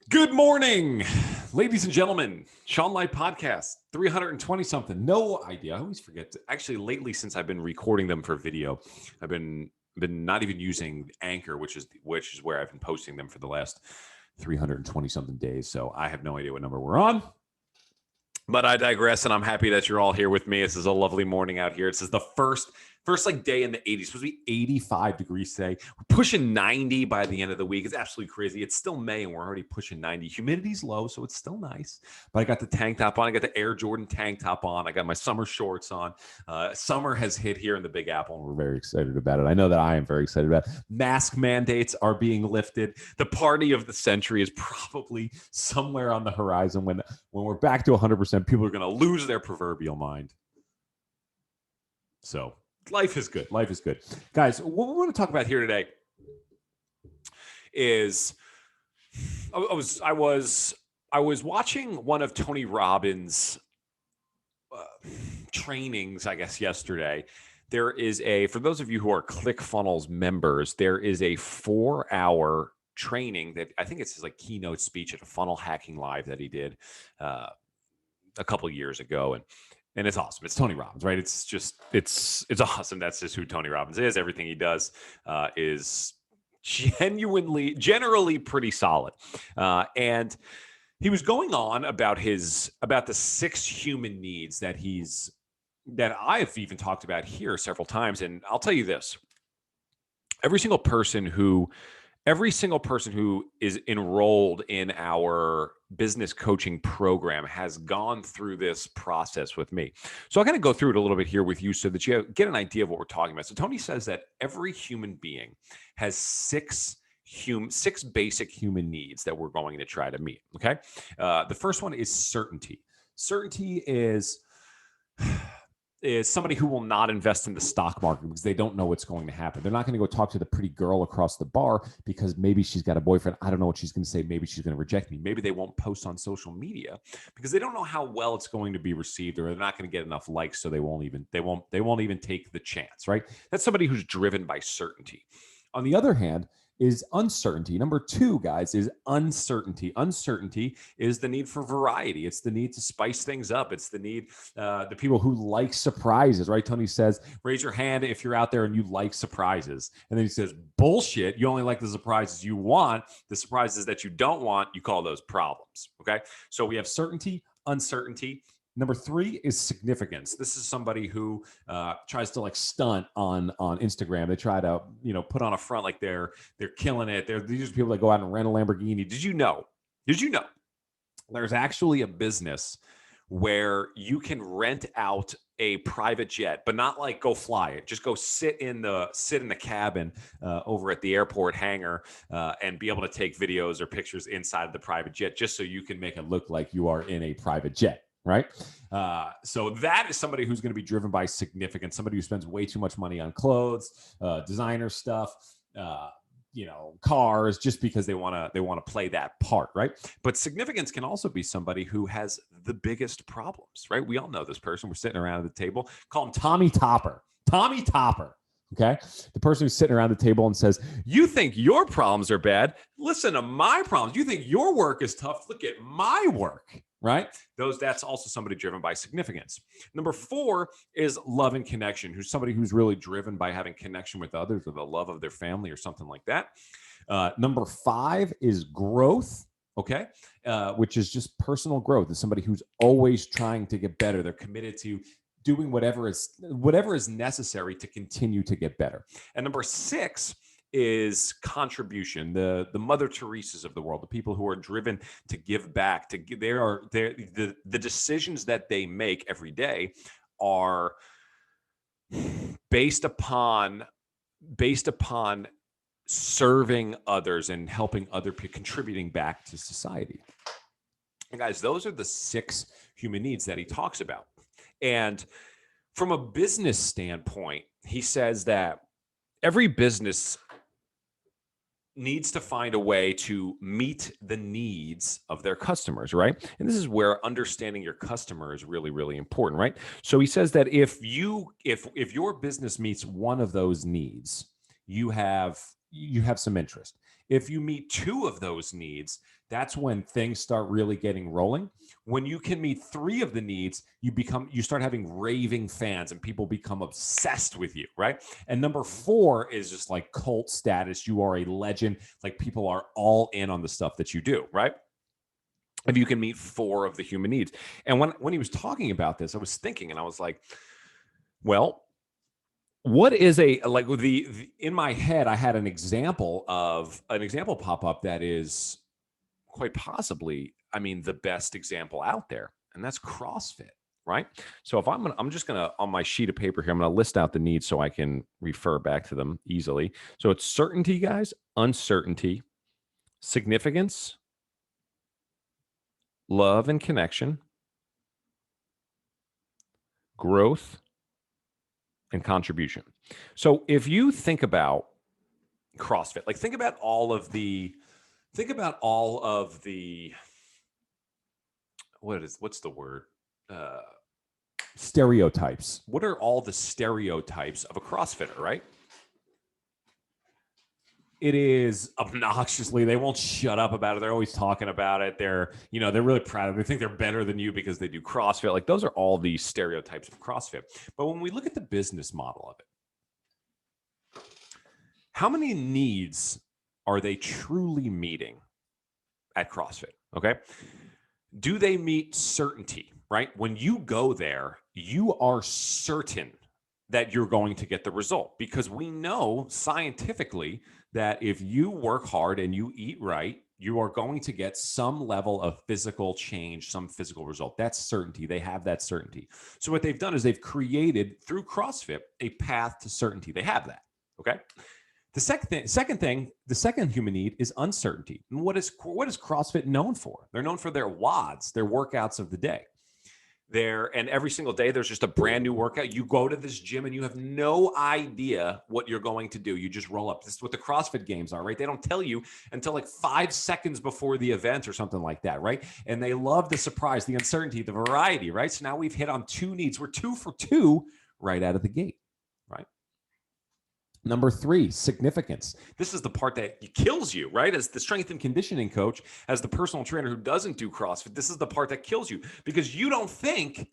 Good morning, ladies and gentlemen. Sean Light Podcast, 320 something. No idea. I always forget. Actually, lately, since I've been recording them for video, I've been not even using Anchor, which is where I've been posting them for the last 320 something days. So I have no idea what number we're on. But I digress, and I'm happy that you're all here with me. This is a lovely morning out here. This is the first like day in the 80s. It's supposed to be 85 degrees today. We're pushing 90 by the end of the week. It's absolutely crazy. It's still May, and we're already pushing 90. Humidity's low, so it's still nice. But I got the tank top on. I got the Air Jordan tank top on. I got my summer shorts on. Summer has hit here in the Big Apple, and we're very excited about it. I know that I am very excited about it. Mask mandates are being lifted. The party of the century is probably somewhere on the horizon when we're back to 100%. People are going to lose their proverbial mind. So life is good. Life is good. Guys, what we want to talk about here today is I was watching one of Tony Robbins' trainings, I guess, yesterday. There is for those of you who are ClickFunnels members, there is a 4-hour training that I think it's his keynote speech at a funnel hacking live that he did a couple of years ago. And it's awesome. It's Tony Robbins, right? It's awesome. That's just who Tony Robbins is. Everything he does is generally pretty solid. And he was going on about the 6 human needs that I've even talked about here several times. And I'll tell you this: every single person who is enrolled in our business coaching program has gone through this process with me. So I'm going to go through it a little bit here with you so that you get an idea of what we're talking about. So Tony says that every human being has 6 basic human needs that we're going to try to meet. Okay. The first one is certainty. Certainty is somebody who will not invest in the stock market because they don't know what's going to happen. They're not going to go talk to the pretty girl across the bar because maybe she's got a boyfriend. I don't know what she's going to say. Maybe she's going to reject me. Maybe they won't post on social media because they don't know how well it's going to be received, or they're not going to get enough likes, so they won't even take the chance, right? That's somebody who's driven by certainty. On the other hand, is uncertainty. Number 2, guys, is uncertainty. Uncertainty is the need for variety. It's the need to spice things up. It's the need, the people who like surprises, right? Tony says, raise your hand if you're out there and you like surprises. And then he says, bullshit. You only like the surprises you want. The surprises that you don't want, you call those problems. Okay. So we have certainty, uncertainty. Number 3 is significance. This is somebody who tries to stunt on Instagram. They try to put on a front like they're killing it. These are people that go out and rent a Lamborghini. Did you know there's actually a business where you can rent out a private jet, but not go fly it. Just go sit in the cabin over at the airport hangar and be able to take videos or pictures inside of the private jet, just so you can make it look like you are in a private jet. Right. So that is somebody who's going to be driven by significance, somebody who spends way too much money on clothes, designer stuff, cars, just because they want to play that part. Right. But significance can also be somebody who has the biggest problems. Right. We all know this person. We're sitting around at the table. Call him Tommy Topper. Tommy Topper. Okay. The person who's sitting around the table and says, you think your problems are bad? Listen to my problems. You think your work is tough? Look at my work. Right? That's also somebody driven by significance. Number 4 is love and connection, who's somebody who's really driven by having connection with others, or the love of their family, or something like that. Number 5 is growth. Okay. Which is just personal growth. Is somebody who's always trying to get better. They're committed to doing whatever is necessary to continue to get better. And number 6 is contribution. The Mother Teresa's of the world, the people who are driven to give back, the decisions that they make every day are based upon serving others and helping other people, contributing back to society. And guys, those are the 6 human needs that he talks about. And from a business standpoint, he says that every business needs to find a way to meet the needs of their customers, right? And this is where understanding your customer is really, really important, right? So he says that if your business meets one of those needs, you have some interest. If you meet 2 of those needs, that's when things start really getting rolling. When you can meet 3 of the needs, you start having raving fans and people become obsessed with you, right? And number 4 is just like cult status. You are a legend. Like people are all in on the stuff that you do, right? If you can meet 4 of the human needs. And when he was talking about this, I was thinking, and I was like, well, what is like in my head, I had an example pop up that is quite possibly, I mean, the best example out there, and that's CrossFit, right? So if I'm just gonna, on my sheet of paper here, I'm gonna list out the needs so I can refer back to them easily. So it's certainty, guys, uncertainty, significance, love and connection, growth, and contribution. So if you think about CrossFit, like think about all of the what's the word? Stereotypes. What are all the stereotypes of a CrossFitter, right? It is obnoxiously, they won't shut up about it. They're always talking about it. They're really proud of it. They think they're better than you because they do CrossFit. Like those are all the stereotypes of CrossFit. But when we look at the business model of it, how many needs are they truly meeting at CrossFit? Okay. Do they meet certainty, right? When you go there, you are certain that you're going to get the result, because we know scientifically that if you work hard and you eat right, you are going to get some level of physical change, some physical result. That's certainty. They have that certainty. So what they've done is they've created through CrossFit a path to certainty. They have that. Okay. The second human need is uncertainty. And what is CrossFit known for? They're known for their WODs, their workouts of the day. And every single day there's just a brand new workout. You go to this gym and you have no idea what you're going to do. You just roll up. This is what the CrossFit games are, right? They don't tell you until like 5 seconds before the event or something like that, right? And they love the surprise, the uncertainty, the variety, right? So now we've hit on 2 needs. We're 2 for 2 right out of the gate, right? Number 3, significance. This is the part that kills you, right? As the strength and conditioning coach, as the personal trainer who doesn't do CrossFit, this is the part that kills you, because you don't think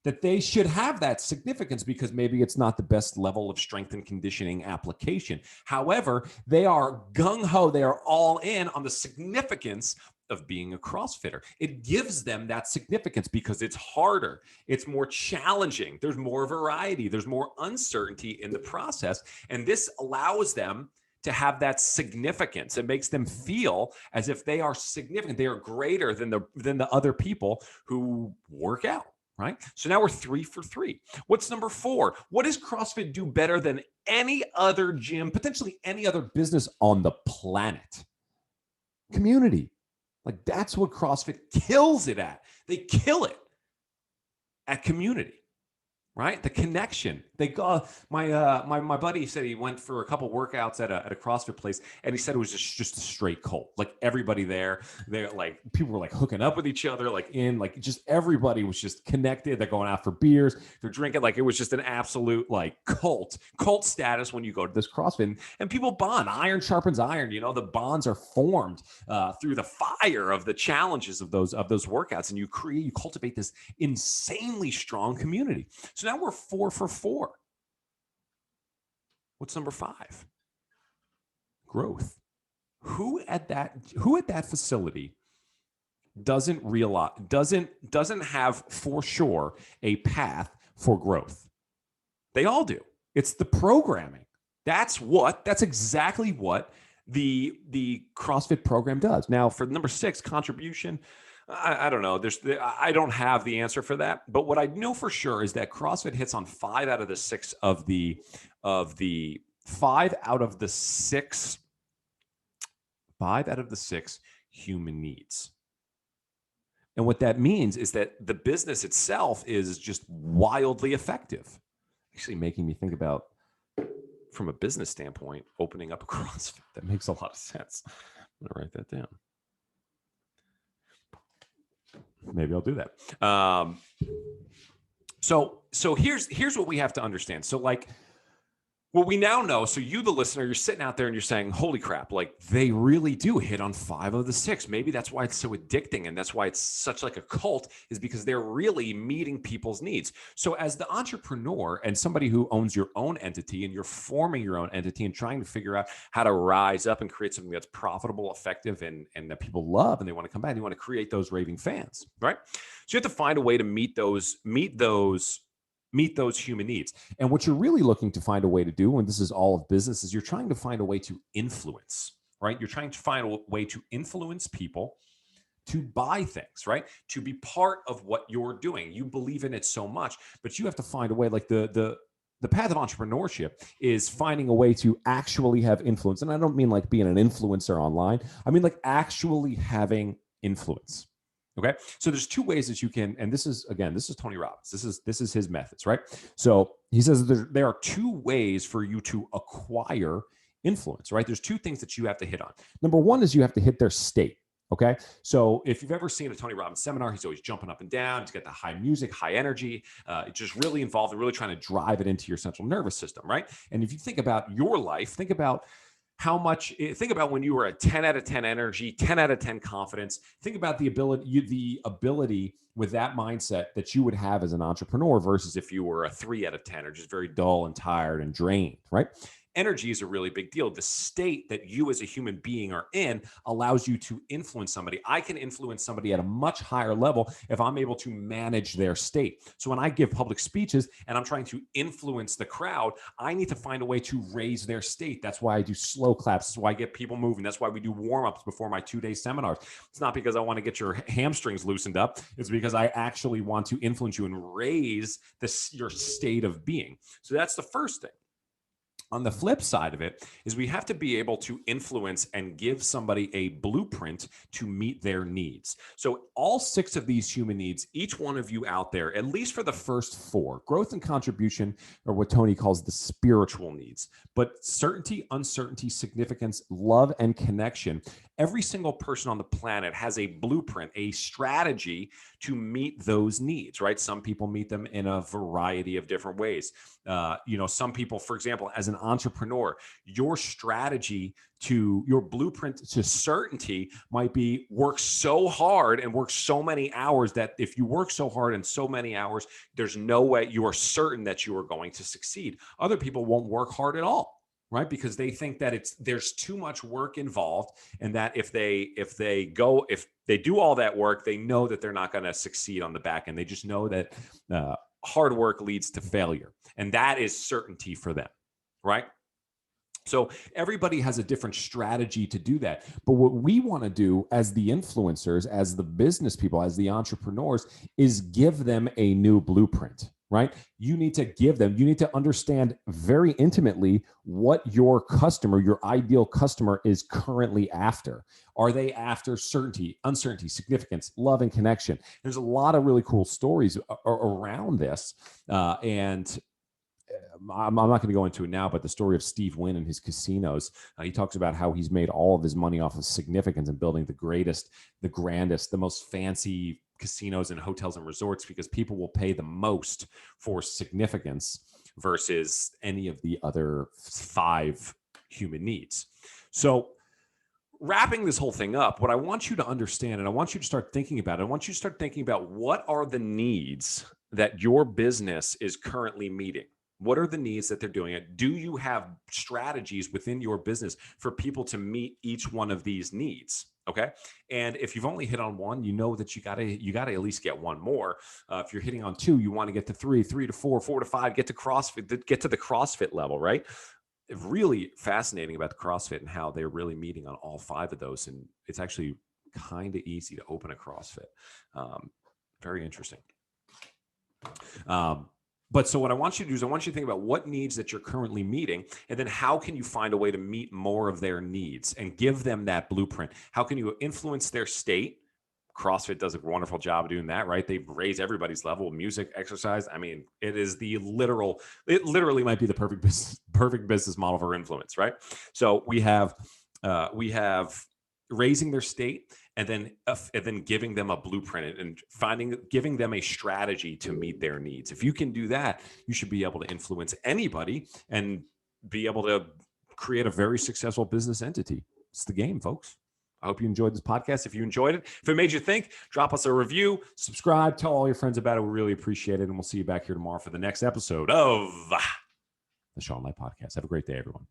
that they should have that significance because maybe it's not the best level of strength and conditioning application. However, they are gung-ho. They are all in on the significance of being a CrossFitter. It gives them that significance because it's harder. It's more challenging. There's more variety. There's more uncertainty in the process. And this allows them to have that significance. It makes them feel as if they are significant. They are greater than the other people who work out, right? So now we're 3 for 3. What's number 4? What does CrossFit do better than any other gym, potentially any other business on the planet? Community. Like that's what CrossFit kills it at. They kill it at community, right? The connection. They go. My buddy said he went for a couple workouts at a CrossFit place, and he said it was just a straight cult. Like everybody they're like people were like hooking up with each other, like just everybody was just connected. They're going out for beers, they're drinking. Like it was just an absolute like cult status when you go to this CrossFit, and people bond. Iron sharpens iron. You know, the bonds are formed through the fire of the challenges of those workouts, and you cultivate this insanely strong community. So now we're 4 for 4. What's number 5? Growth. Who at that facility doesn't have for sure a path for growth? They all do. It's the programming. That's exactly what the CrossFit program does. Now for number 6, contribution, I don't know. I don't have the answer for that. But what I know for sure is that CrossFit hits on 5 out of the 6 of the 5 out of the 6 human needs. And what that means is that the business itself is just wildly effective. Actually making me think about, from a business standpoint, opening up a CrossFit. That makes a lot of sense. I'm going to write that down. Maybe I'll do that. So here's what we have to understand. So like Well, we now know. So you, the listener, you're sitting out there and you're saying, holy crap, like they really do hit on 5 of the 6. Maybe that's why it's so addicting. And that's why it's such like a cult, is because they're really meeting people's needs. So as the entrepreneur and somebody who owns your own entity, and you're forming your own entity and trying to figure out how to rise up and create something that's profitable, effective, and that people love, and they want to come back, and you want to create those raving fans, right? So you have to find a way to meet those human needs. And what you're really looking to find a way to do, and this is all of business, is you're trying to find a way to influence, right? You're trying to find a way to influence people to buy things, right? To be part of what you're doing. You believe in it so much, but you have to find a way. Like the path of entrepreneurship is finding a way to actually have influence. And I don't mean like being an influencer online. I mean like actually having influence. Okay. So there's 2 ways that you can, and this is Tony Robbins. This is his methods, right? So he says there are 2 ways for you to acquire influence, right? There's 2 things that you have to hit on. Number 1 is you have to hit their state. Okay. So if you've ever seen a Tony Robbins seminar, he's always jumping up and down. He's got the high music, high energy. It's just really involved and really trying to drive it into your central nervous system, right? And if you think about your life, think about when you were a 10 out of 10 energy, 10 out of 10 confidence. Think about the ability with that mindset that you would have as an entrepreneur versus if you were a 3 out of 10 or just very dull and tired and drained, right? Energy is a really big deal. The state that you as a human being are in allows you to influence somebody. I can influence somebody at a much higher level if I'm able to manage their state. So when I give public speeches and I'm trying to influence the crowd, I need to find a way to raise their state. That's why I do slow claps. That's why I get people moving. That's why we do warm-ups before my 2-day seminars. It's not because I want to get your hamstrings loosened up. It's because I actually want to influence you and raise your state of being. So that's the first thing. On the flip side of it is we have to be able to influence and give somebody a blueprint to meet their needs. So all 6 of these human needs, each one of you out there, at least for the first 4, growth and contribution are what Tony calls the spiritual needs, but certainty, uncertainty, significance, love, and connection. Every single person on the planet has a blueprint, a strategy to meet those needs, right? Some people meet them in a variety of different ways. Some people, for example, as an entrepreneur, your strategy to your blueprint to certainty might be work so hard and work so many hours that if you work so hard and so many hours, there's no way you are certain that you are going to succeed. Other people won't work hard at all, right? Because they think that there's too much work involved, and that if they do all that work, they know that they're not going to succeed on the back end. They just know that hard work leads to failure, and that is certainty for them, right? So everybody has a different strategy to do that. But what we want to do as the influencers, as the business people, as the entrepreneurs, is give them a new blueprint, right? You need to understand very intimately what your customer, your ideal customer, is currently after. Are they after certainty, uncertainty, significance, love, and connection? There's a lot of really cool stories around this. And I'm not going to go into it now, but the story of Steve Wynn and his casinos, he talks about how he's made all of his money off of significance and building the greatest, the grandest, the most fancy casinos and hotels and resorts, because people will pay the most for significance versus any of the other 5 human needs. So wrapping this whole thing up, what I want you to understand, and I want you to start thinking about what are the needs that your business is currently meeting. What are the needs that they're doing it? Do you have strategies within your business for people to meet each one of these needs? Okay. And if you've only hit on one, you know that you gotta at least get one more. If you're hitting on 2, you want to get to 3, 3 to 4, 4 to 5, get to CrossFit, get to the CrossFit level, right? Really fascinating about the CrossFit and how they're really meeting on all 5 of those. And it's actually kind of easy to open a CrossFit. Very interesting. But so what I want you to do is I want you to think about what needs that you're currently meeting, and then how can you find a way to meet more of their needs and give them that blueprint? How can you influence their state? CrossFit does a wonderful job of doing that, right? They raise everybody's level, music, exercise. I mean, it literally might be the perfect business model for influence, right? So we have raising their state, and then giving them a blueprint and giving them a strategy to meet their needs. If you can do that, you should be able to influence anybody. And be able to create a very successful business entity. It's the game, folks. I hope you enjoyed this podcast. If you enjoyed it, if it made you think, drop us a review, subscribe, tell all your friends about it. We really appreciate it. And we'll see you back here tomorrow for the next episode of the Sean Light Podcast. Have a great day, everyone.